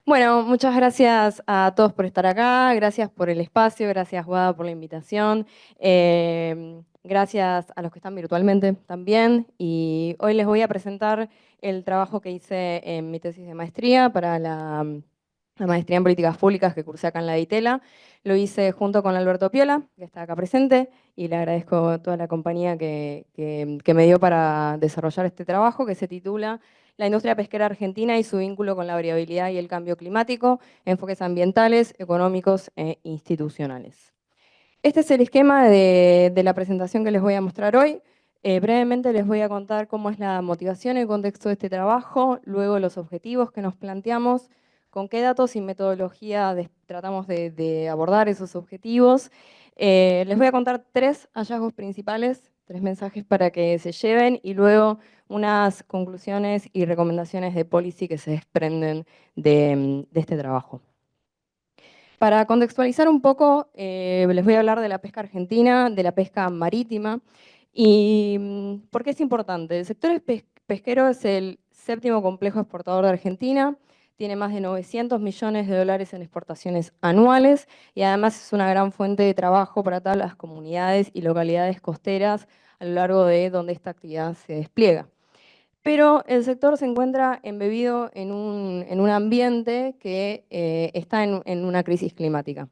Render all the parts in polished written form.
Bueno, muchas gracias a todos por estar acá, gracias por el espacio, gracias Guada por la invitación, gracias a los que están virtualmente también. Y hoy les voy a presentar el trabajo que hice en mi tesis de maestría para la maestría en políticas públicas que cursé acá en la DITELA. Lo hice junto con Alberto Piola, que está acá presente, y le agradezco toda la compañía que me dio para desarrollar este trabajo, que se titula La industria pesquera argentina y su vínculo con la variabilidad y el cambio climático, enfoques ambientales, económicos e institucionales. Este es el esquema de la presentación que les voy a mostrar hoy. Brevemente les voy a contar cómo es la motivación y el contexto de este trabajo, luego los objetivos que nos planteamos, con qué datos y metodología tratamos de abordar esos objetivos. Les voy a contar tres hallazgos principales, tres mensajes para que se lleven y luego unas conclusiones y recomendaciones de policy que se desprenden de este trabajo. Para contextualizar un poco, les voy a hablar de la pesca argentina, de la pesca marítima, y por qué es importante. El sector pesquero es el séptimo complejo exportador de Argentina, tiene más de 900 millones de dólares en exportaciones anuales y además es una gran fuente de trabajo para todas las comunidades y localidades costeras a lo largo de donde esta actividad se despliega. Pero el sector se encuentra embebido en un ambiente que está en una crisis climática.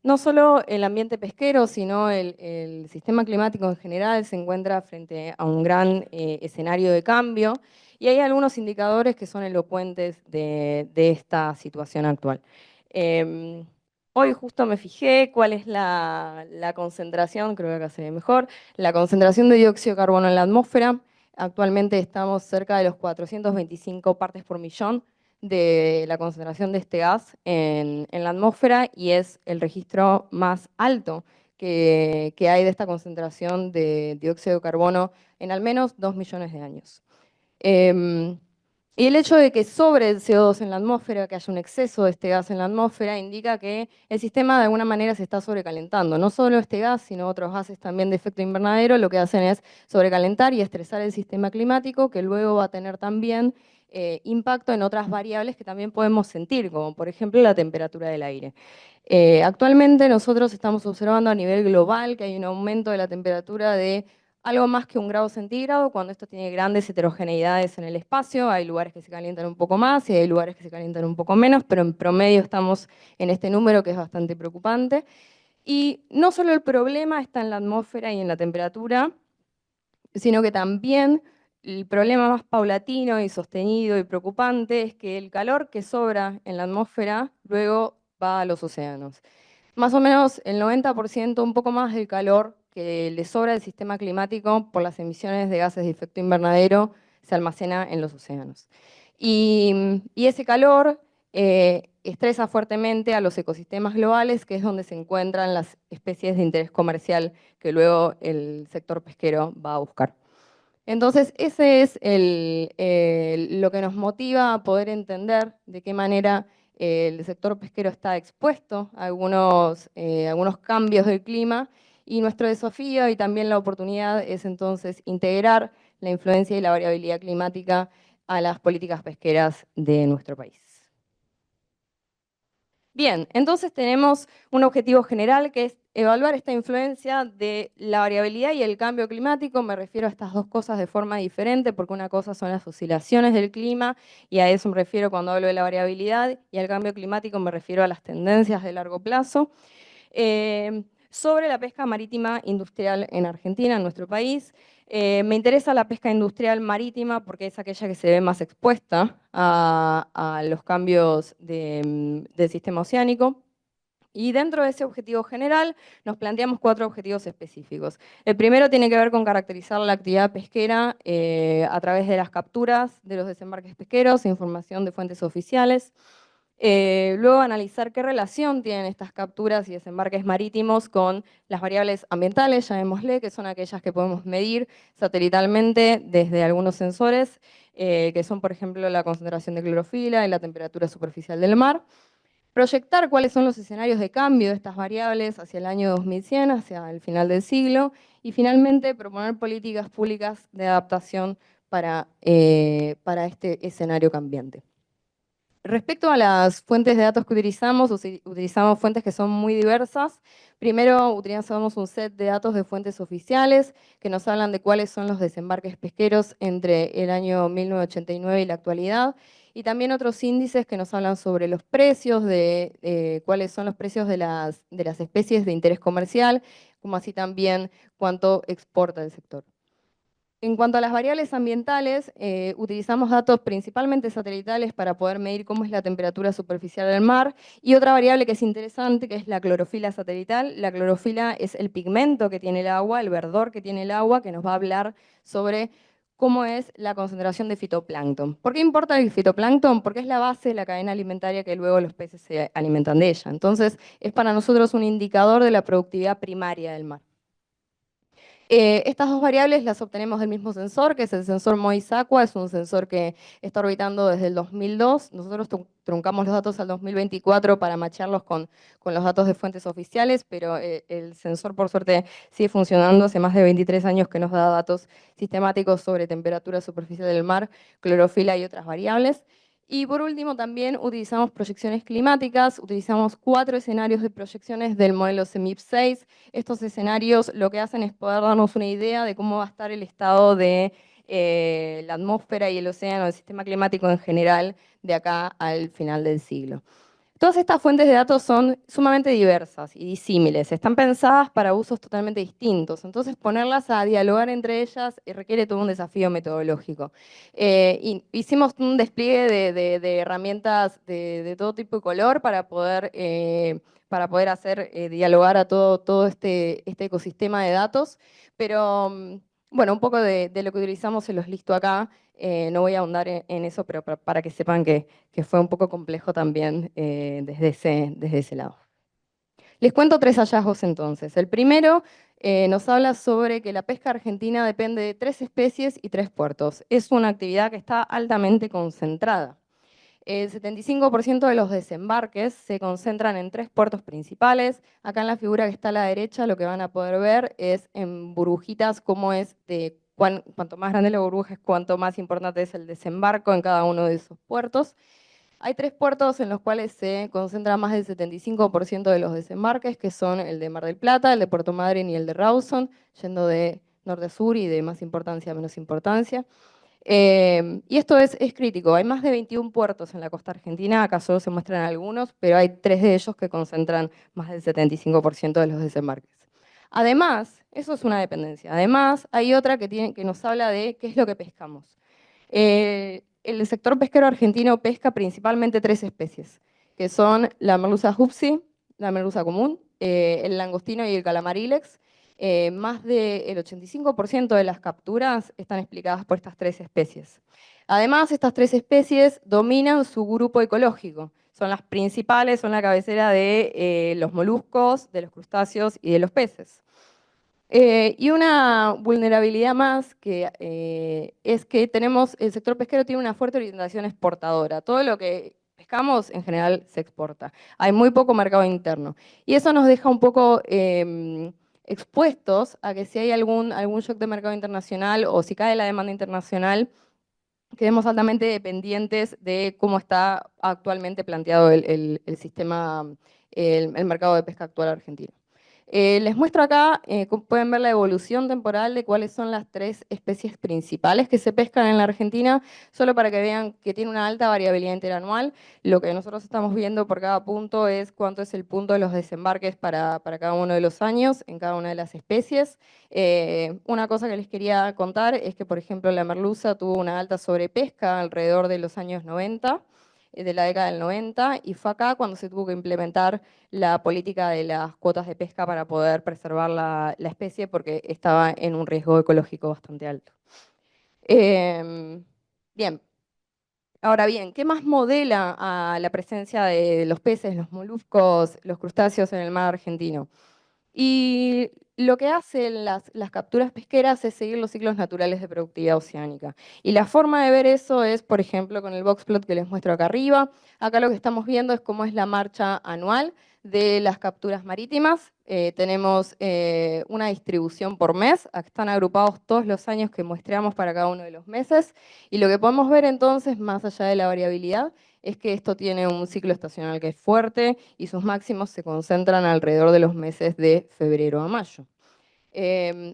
No solo el ambiente pesquero, sino el sistema climático en general se encuentra frente a un gran escenario de cambio y hay algunos indicadores que son elocuentes de esta situación actual. Eh, Hoy justo me fijé cuál es la concentración, creo que acá se ve mejor, la concentración de dióxido de carbono en la atmósfera. Actualmente estamos cerca de los 425 partes por millón de la concentración de este gas en la atmósfera y es el registro más alto que hay de esta concentración de dióxido de carbono en al menos 2 millones de años. Em, y el hecho de que sobre el CO2 en la atmósfera, que haya un exceso de este gas en la atmósfera, indica que el sistema de alguna manera se está sobrecalentando. No solo este gas, sino otros gases también de efecto invernadero, lo que hacen es sobrecalentar y estresar el sistema climático, que luego va a tener también impacto en otras variables que también podemos sentir, como por ejemplo la temperatura del aire. Actualmente nosotros estamos observando a nivel global que hay un aumento de la temperatura de algo más que 1 grado centígrado, cuando esto tiene grandes heterogeneidades en el espacio. Hay lugares que se calientan un poco más y hay lugares que se calientan un poco menos, pero en promedio estamos en este número que es bastante preocupante. Y no solo el problema está en la atmósfera y en la temperatura, sino que también el problema más paulatino y sostenido y preocupante es que el calor que sobra en la atmósfera luego va a los océanos. Más o menos el 90%, un poco más del calor que le sobra al sistema climático por las emisiones de gases de efecto invernadero se almacena en los océanos. Y ese calor estresa fuertemente a los ecosistemas globales, que es donde se encuentran las especies de interés comercial que luego el sector pesquero va a buscar. Entonces, ese es lo que nos motiva a poder entender de qué manera el sector pesquero está expuesto a algunos cambios del clima y nuestro desafío y también la oportunidad es entonces integrar la influencia y la variabilidad climática a las políticas pesqueras de nuestro país. Bien, entonces tenemos un objetivo general que es evaluar esta influencia de la variabilidad y el cambio climático. Me refiero a estas dos cosas de forma diferente porque una cosa son las oscilaciones del clima y a eso me refiero cuando hablo de la variabilidad y al cambio climático me refiero a las tendencias de largo plazo. Sobre la pesca marítima industrial en Argentina, en nuestro país. Me interesa la pesca industrial marítima porque es aquella que se ve más expuesta a los cambios del sistema oceánico. Y dentro de ese objetivo general nos planteamos 4 objetivos específicos. El primero tiene que ver con caracterizar la actividad pesquera a través de las capturas de los desembarques pesqueros, información de fuentes oficiales. Luego analizar qué relación tienen estas capturas y desembarques marítimos con las variables ambientales, llamémosle, que son aquellas que podemos medir satelitalmente desde algunos sensores, que son por ejemplo la concentración de clorofila y la temperatura superficial del mar. Proyectar cuáles son los escenarios de cambio de estas variables hacia el año 2100, hacia el final del siglo, y finalmente proponer políticas públicas de adaptación para este escenario cambiante. Respecto a las fuentes de datos que utilizamos, utilizamos fuentes que son muy diversas. Primero utilizamos un set de datos de fuentes oficiales que nos hablan de cuáles son los desembarques pesqueros entre el año 1989 y la actualidad. Y también otros índices que nos hablan sobre los precios, de cuáles son los precios de las especies de interés comercial, como así también cuánto exporta el sector. En cuanto a las variables ambientales, utilizamos datos principalmente satelitales para poder medir cómo es la temperatura superficial del mar. Y otra variable que es interesante, que es la clorofila satelital. La clorofila es el pigmento que tiene el agua, el verdor que tiene el agua, que nos va a hablar sobre cómo es la concentración de fitoplancton. ¿Por qué importa el fitoplancton? Porque es la base de la cadena alimentaria que luego los peces se alimentan de ella. Entonces, es para nosotros un indicador de la productividad primaria del mar. Estas dos variables las obtenemos del mismo sensor, que es el sensor MOIS-Aqua, es un sensor que está orbitando desde el 2002. Nosotros truncamos los datos al 2024 para macharlos con los datos de fuentes oficiales, pero el sensor por suerte sigue funcionando. Hace más de 23 años que nos da datos sistemáticos sobre temperatura superficial del mar, clorofila y otras variables. Y por último también utilizamos proyecciones climáticas, utilizamos 4 escenarios de proyecciones del modelo CEMIP 6. Estos escenarios lo que hacen es poder darnos una idea de cómo va a estar el estado de la atmósfera y el océano, el sistema climático en general, de acá al final del siglo. Todas estas fuentes de datos son sumamente diversas y disímiles, están pensadas para usos totalmente distintos, entonces ponerlas a dialogar entre ellas requiere todo un desafío metodológico. Hicimos un despliegue de herramientas de todo tipo y color para poder hacer dialogar a todo este ecosistema de datos, pero bueno, un poco de lo que utilizamos se los listo acá. No voy a ahondar en eso, pero para que sepan que fue un poco complejo también desde ese lado. Les cuento 3 hallazgos entonces. El primero nos habla sobre que la pesca argentina depende de 3 especies y 3 puertos. Es una actividad que está altamente concentrada. El 75% de los desembarques se concentran en 3 puertos principales. Acá en la figura que está a la derecha lo que van a poder ver es en burbujitas cómo es de cuanto más grande la burbuja es cuanto más importante es el desembarco en cada uno de esos puertos. Hay 3 puertos en los cuales se concentra más del 75% de los desembarques, que son el de Mar del Plata, el de Puerto Madryn y el de Rawson, yendo de norte a sur y de más importancia a menos importancia. Y esto es crítico. Hay más de 21 puertos en la costa argentina, acá solo se muestran algunos, pero hay 3 de ellos que concentran más del 75% de los desembarques. Además, eso es una dependencia. Además, hay otra que nos habla de qué es lo que pescamos. El sector pesquero argentino pesca principalmente 3 especies, que son la merluza hupsi, la merluza común, el langostino y el calamarilex. Más del 85% de las capturas están explicadas por estas 3 especies. Además, estas 3 especies dominan su grupo ecológico. Son las principales, son la cabecera de los moluscos, de los crustáceos y de los peces. Y una vulnerabilidad más que es que el sector pesquero tiene una fuerte orientación exportadora. Todo lo que pescamos en general se exporta. Hay muy poco mercado interno. Y eso nos deja un poco expuestos a que si hay algún shock de mercado internacional o si cae la demanda internacional, quedemos altamente dependientes de cómo está actualmente planteado el sistema, el mercado de pesca actual argentino. Les muestro acá, pueden ver la evolución temporal de cuáles son las 3 especies principales que se pescan en la Argentina, solo para que vean que tiene una alta variabilidad interanual. Lo que nosotros estamos viendo por cada punto es cuánto es el punto de los desembarques para cada uno de los años en cada una de las especies. Una cosa que les quería contar es que, por ejemplo, la merluza tuvo una alta sobrepesca alrededor de los años 90, de la década del 90, y fue acá cuando se tuvo que implementar la política de las cuotas de pesca para poder preservar la especie porque estaba en un riesgo ecológico bastante alto. Bien, ahora bien, ¿qué más modela a la presencia de los peces, los moluscos, los crustáceos en el mar argentino? Y lo que hacen las capturas pesqueras es seguir los ciclos naturales de productividad oceánica. Y la forma de ver eso es, por ejemplo, con el boxplot que les muestro acá arriba. Acá lo que estamos viendo es cómo es la marcha anual de las capturas marítimas. Tenemos una distribución por mes. Acá están agrupados todos los años que muestreamos para cada uno de los meses. Y lo que podemos ver entonces, más allá de la variabilidad, es que esto tiene un ciclo estacional que es fuerte y sus máximos se concentran alrededor de los meses de febrero a mayo.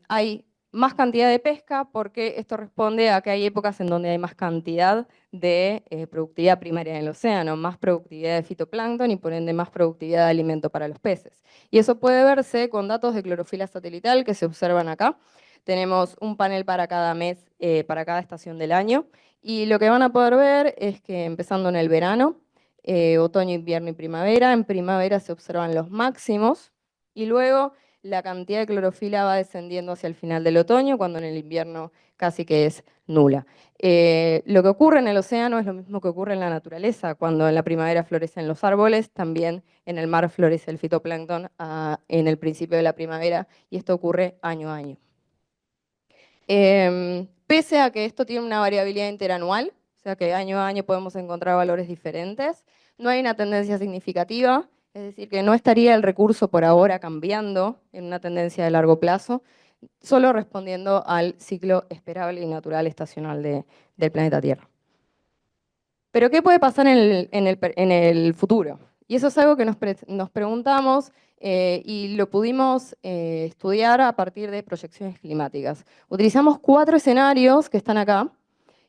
Hay más cantidad de pesca porque esto responde a que hay épocas en donde hay más cantidad de productividad primaria en el océano, más productividad de fitoplancton y por ende más productividad de alimento para los peces. Y eso puede verse con datos de clorofila satelital que se observan acá. Tenemos un panel para cada mes, para cada estación del año. Y lo que van a poder ver es que empezando en el verano, otoño, invierno y primavera, en primavera se observan los máximos y luego la cantidad de clorofila va descendiendo hacia el final del otoño, cuando en el invierno casi que es nula. Lo que ocurre en el océano es lo mismo que ocurre en la naturaleza. Cuando en la primavera florecen los árboles, también en el mar florece el fitoplancton en el principio de la primavera, y esto ocurre año a año. Pese a que esto tiene una variabilidad interanual, o sea que año a año podemos encontrar valores diferentes, no hay una tendencia significativa, es decir, que no estaría el recurso por ahora cambiando en una tendencia de largo plazo, solo respondiendo al ciclo esperable y natural estacional del planeta Tierra. Pero ¿qué puede pasar en el futuro? Y eso es algo que nos preguntamos y lo pudimos estudiar a partir de proyecciones climáticas. Utilizamos 4 escenarios que están acá,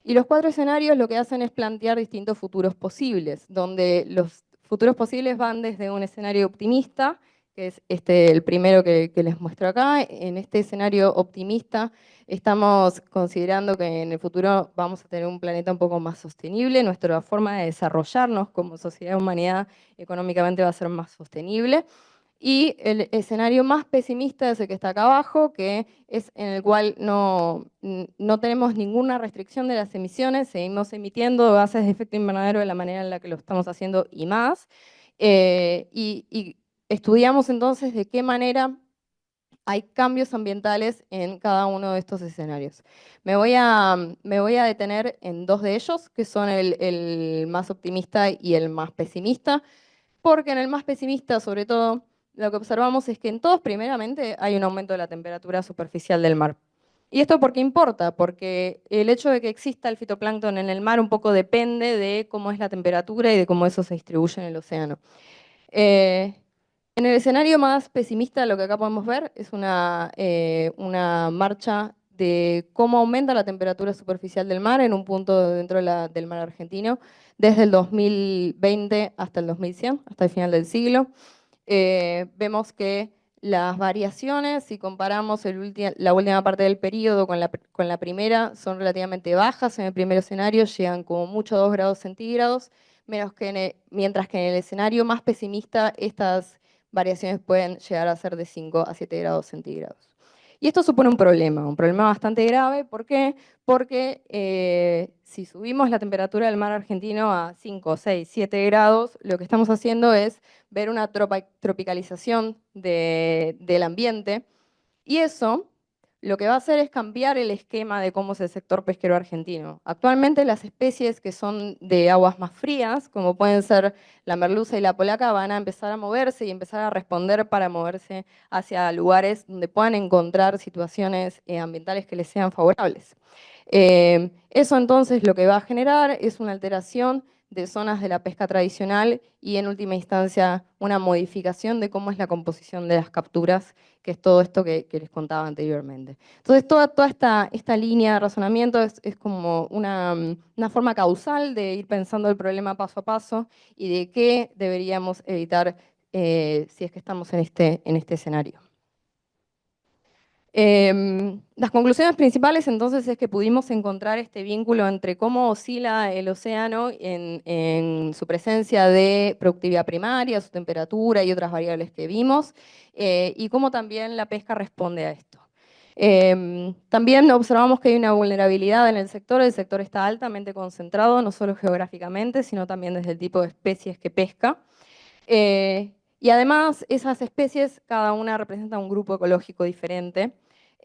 y los 4 escenarios lo que hacen es plantear distintos futuros posibles, donde los futuros posibles van desde un escenario optimista, que es el primero que les muestro acá. En este escenario optimista estamos considerando que en el futuro vamos a tener un planeta un poco más sostenible, nuestra forma de desarrollarnos como sociedad y humanidad económicamente va a ser más sostenible. Y el escenario más pesimista es el que está acá abajo, que es en el cual no tenemos ninguna restricción de las emisiones, seguimos emitiendo gases de efecto invernadero de la manera en la que lo estamos haciendo y más. Y estudiamos entonces de qué manera hay cambios ambientales en cada uno de estos escenarios. Me voy a detener en 2 de ellos, que son el más optimista y el más pesimista, porque en el más pesimista, sobre todo, lo que observamos es que en todos, primeramente, hay un aumento de la temperatura superficial del mar. ¿Y esto por qué importa? Porque el hecho de que exista el fitoplancton en el mar un poco depende de cómo es la temperatura y de cómo eso se distribuye en el océano. Eh, en el escenario más pesimista, lo que acá podemos ver es una marcha de cómo aumenta la temperatura superficial del mar en un punto dentro del mar argentino, desde el 2020 hasta el 2100, hasta el final del siglo. Vemos que las variaciones, si comparamos la última parte del periodo con la primera, son relativamente bajas. En el primer escenario llegan como mucho a 2 grados centígrados, mientras que en el escenario más pesimista estas variaciones pueden llegar a ser de 5 a 7 grados centígrados. Y esto supone un problema bastante grave. ¿Por qué? Porque si subimos la temperatura del mar argentino a 5, 6, 7 grados, lo que estamos haciendo es ver una tropicalización del ambiente, y eso lo que va a hacer es cambiar el esquema de cómo es el sector pesquero argentino. Actualmente las especies que son de aguas más frías, como pueden ser la merluza y la polaca, van a empezar a moverse y empezar a responder para moverse hacia lugares donde puedan encontrar situaciones ambientales que les sean favorables. Eso entonces lo que va a generar es una alteración de zonas de la pesca tradicional y en última instancia una modificación de cómo es la composición de las capturas, que es todo esto que les contaba anteriormente. Entonces toda esta línea de razonamiento es como una forma causal de ir pensando el problema paso a paso y de qué deberíamos evitar si es que estamos en este escenario. Las conclusiones principales entonces es que pudimos encontrar este vínculo entre cómo oscila el océano en su presencia de productividad primaria, su temperatura y otras variables que vimos, y cómo también la pesca responde a esto. También observamos que hay una vulnerabilidad en el sector está altamente concentrado, no solo geográficamente, sino también desde el tipo de especies que pesca. Y además, esas especies, cada una representa un grupo ecológico diferente.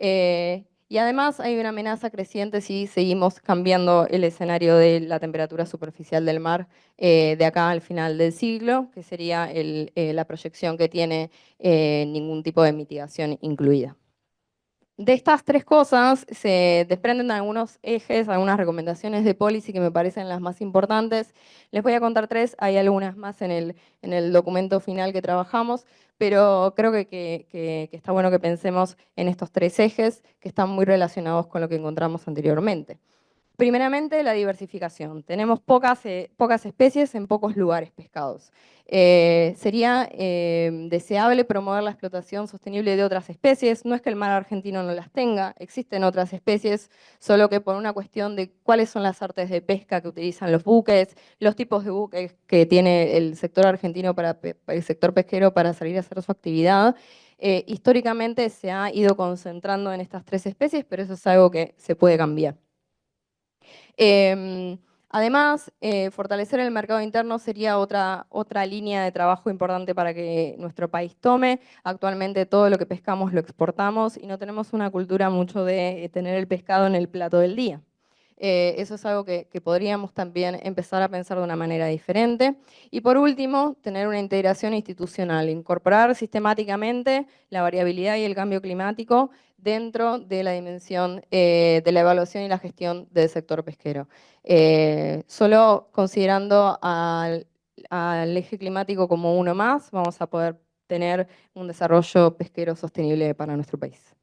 Y además hay una amenaza creciente si seguimos cambiando el escenario de la temperatura superficial del mar de acá al final del siglo, que sería la proyección que tiene ningún tipo de mitigación incluida. De estas tres cosas se desprenden algunos ejes, algunas recomendaciones de policy que me parecen las más importantes. Les voy a contar tres, hay algunas más en el documento final que trabajamos, pero creo que está bueno que pensemos en estos tres ejes que están muy relacionados con lo que encontramos anteriormente. Primeramente, la diversificación. Tenemos pocas especies en pocos lugares pescados. Sería deseable promover la explotación sostenible de otras especies. No es que el mar argentino no las tenga, existen otras especies, solo que por una cuestión de cuáles son las artes de pesca que utilizan los buques, los tipos de buques que tiene el sector argentino el sector pesquero para salir a hacer su actividad. Históricamente se ha ido concentrando en estas tres especies, pero eso es algo que se puede cambiar. Em, Además, fortalecer el mercado interno sería otra línea de trabajo importante para que nuestro país tome. Actualmente todo lo que pescamos lo exportamos y no tenemos una cultura mucho de tener el pescado en el plato del día. Eso es algo que podríamos también empezar a pensar de una manera diferente. Y por último, tener una integración institucional, incorporar sistemáticamente la variabilidad y el cambio climático dentro de la dimensión de la evaluación y la gestión del sector pesquero. Solo considerando al eje climático como uno más, vamos a poder tener un desarrollo pesquero sostenible para nuestro país.